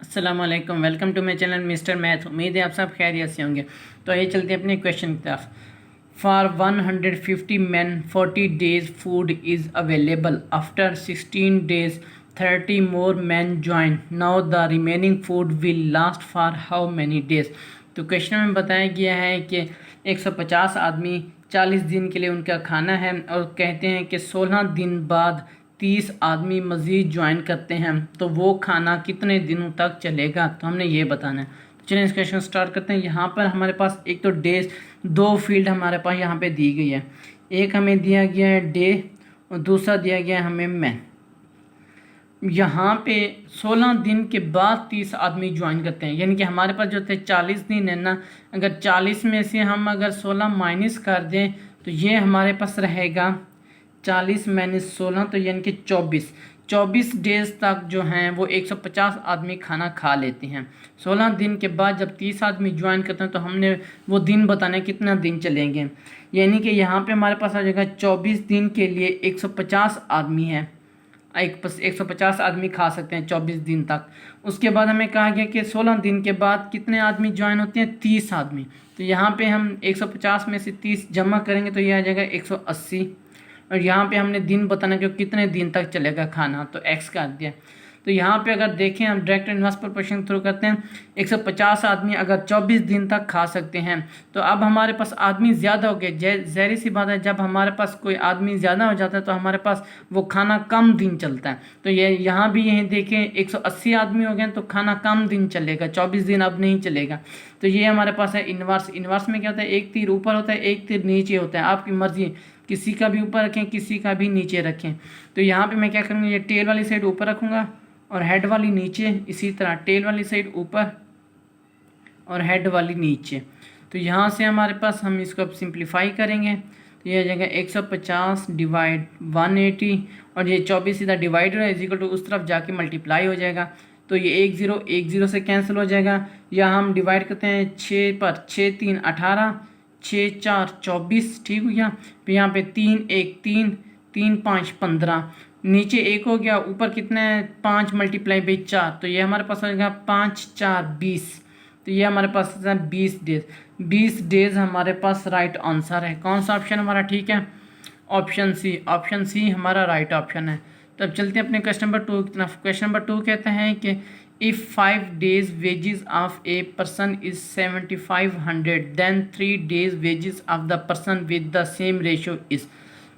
अस्सलाम वालेकुम, welcome to my channel mister math. उम्मीद है आप सब खैरियत से होंगे। तो आइए चलते हैं अपने क्वेश्चन की तरफ। For 150 men 40 days food is available. After 16 days 30 more men join। Now the remaining food will last for how many days. तो क्वेश्चन में बताया गया है कि 150 आदमी 40 दिन के लिए उनका खाना है और कहते हैं कि 16 दिन बाद 30 आदमी मज़ीद ज्वाइन करते हैं तो वो खाना कितने दिनों तक चलेगा, तो हमने ये बताना है। तो चलिए इस क्वेश्चन स्टार्ट करते हैं। यहाँ पर हमारे पास एक तो डेज, दो फील्ड हमारे पास यहाँ पे दी गई है। एक हमें दिया गया है डे और दूसरा दिया गया है हमें मैन। यहाँ पे 16 दिन के बाद 30 आदमी ज्वाइन करते हैं, यानी कि हमारे पास जो थे 40 दिन है ना, अगर 40 में से हम अगर 16 माइनस कर दें तो ये हमारे पास रहेगा 40 माइनस 16, तो यानी कि 24 डेज तक जो हैं वो 150 आदमी खाना खा लेते हैं। 16 दिन के बाद जब 30 आदमी ज्वाइन करते हैं तो हमने वो दिन बताने कितना दिन चलेंगे, यानी कि यहाँ पे हमारे पास आ जाएगा 24 दिन के लिए 150 आदमी है। 150 आदमी खा सकते हैं 24 दिन तक। उसके बाद हमें कहा गया कि 16 दिन के बाद कितने आदमी ज्वाइन होते हैं, 30 आदमी। तो यहाँ पे हम 150 में से 30 जमा करेंगे तो यह आ जाएगा 180। और यहाँ पे हमने दिन बताना कि कितने दिन तक चलेगा खाना, तो x कर दिया। तो यहाँ पे अगर देखें हम डायरेक्ट इन्वर्स प्रोपोर्शन थ्रू करते हैं। 150 आदमी अगर 24 दिन तक खा सकते हैं तो अब हमारे पास आदमी ज़्यादा हो गए। ज़ाहिर सी बात है, जब हमारे पास कोई आदमी ज़्यादा हो जाता है तो हमारे पास वो खाना कम दिन चलता है। तो ये यहाँ भी यही देखें 180 आदमी हो गए तो खाना कम दिन चलेगा, 24 दिन अब नहीं चलेगा। तो ये हमारे पास है इन्वर्स। इन्वर्स में क्या होता है, एक तीर ऊपर होता है एक तीर नीचे होता है, आपकी मर्जी, किसी का भी ऊपर रखें किसी का भी नीचे रखें। तो यहाँ पे मैं क्या करूँगा, ये टेल वाली साइड ऊपर रखूँगा और हेड वाली नीचे, इसी तरह टेल वाली साइड ऊपर और हेड वाली नीचे। तो यहाँ से हमारे पास हम इसको अब सिंप्लीफाई करेंगे तो ये आ जाएगा 150 डिवाइड 180 और ये 24 सीधा डिवाइडर है इक्वल टू उस तरफ जाके मल्टीप्लाई हो जाएगा। तो ये 1 0 से कैंसिल हो जाएगा। या हम डिवाइड करते हैं 6 पर, 6 3 18, 6 4 24, ठीक हो गया। फिर यहाँ पे 3 1 3, 3 5 15, नीचे 1 हो गया, ऊपर कितना है 5 मल्टीप्लाई बाई 4, तो ये हमारे पास आ जाएगा 5 4 20। तो ये हमारे पास 20 डेज हमारे पास राइट आंसर है। कौन सा ऑप्शन हमारा ठीक है, ऑप्शन सी हमारा राइट ऑप्शन है। तो अब चलते हैं अपने क्वेश्चन नंबर 2 की तरफ। क्वेश्चन नंबर 2 कहते हैं कि if 5 days wages of a person is 7500 then 3 days wages of the person with the same ratio is।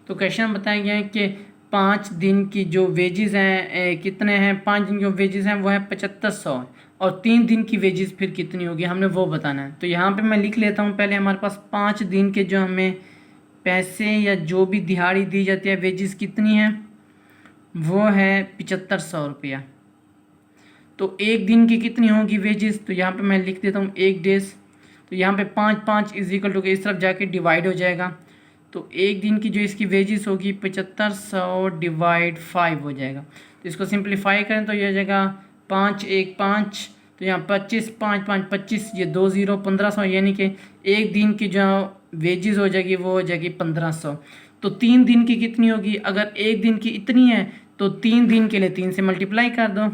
तो क्वेश्चन बताया गया है कि 5 दिन की जो वेजेस हैं कितने हैं, 5 दिन की जो वेजेस हैं वो है 7500 और 3 दिन की वेजेस फिर कितनी होगी हमने वो बताना है। तो यहाँ पे मैं लिख लेता हूँ पहले। हमारे पास 5 दिन के जो हमें पैसे या जो भी दिहाड़ी दी जाती है वेजेस कितनी है, वो है 7500 रुपया। तो एक दिन की कितनी होगी वेजेस, तो यहाँ पे मैं लिख देता हूँ 1 डेज। तो यहाँ पे 5 5 इज इक्वल टू इस तरफ जाके डिवाइड हो जाएगा। तो एक दिन की जो इसकी वेजेस होगी 7500 डिवाइड 5 हो जाएगा। तो इसको सिंप्लीफाई करें तो ये हो जाएगा 5 1 5, तो यहाँ 25 5 5 25, ये 2 0 1500, यानी कि एक दिन की जो वेजेस हो जाएगी वो हो जाएगी 1500। तो 3 दिन की कितनी होगी, अगर एक दिन की इतनी है तो 3 दिन के लिए 3 से मल्टीप्लाई कर दो।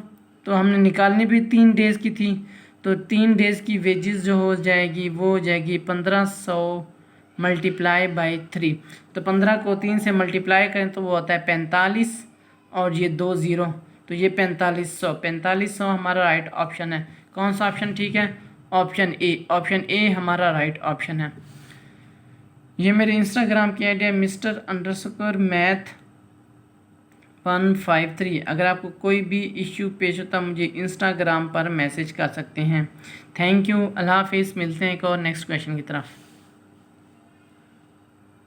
तो हमने निकालनी भी 3 डेज़ की थी, तो 3 डेज़ की वेजेस जो हो जाएगी वो हो जाएगी 1500 मल्टीप्लाई बाई 3। तो 15 को 3 से मल्टीप्लाई करें तो वो होता है 45 और ये 2 0, तो ये 4500 हमारा राइट ऑप्शन है। कौन सा ऑप्शन ठीक है, ऑप्शन ए हमारा राइट ऑप्शन है। ये मेरे इंस्टाग्राम की आईडी है Mr_Math153। अगर आपको कोई भी इश्यू पेश होता है मुझे इंस्टाग्राम पर मैसेज कर सकते हैं। थैंक यू, अल्लाह हाफिज़। मिलते हैं एक और नेक्स्ट क्वेश्चन की तरफ।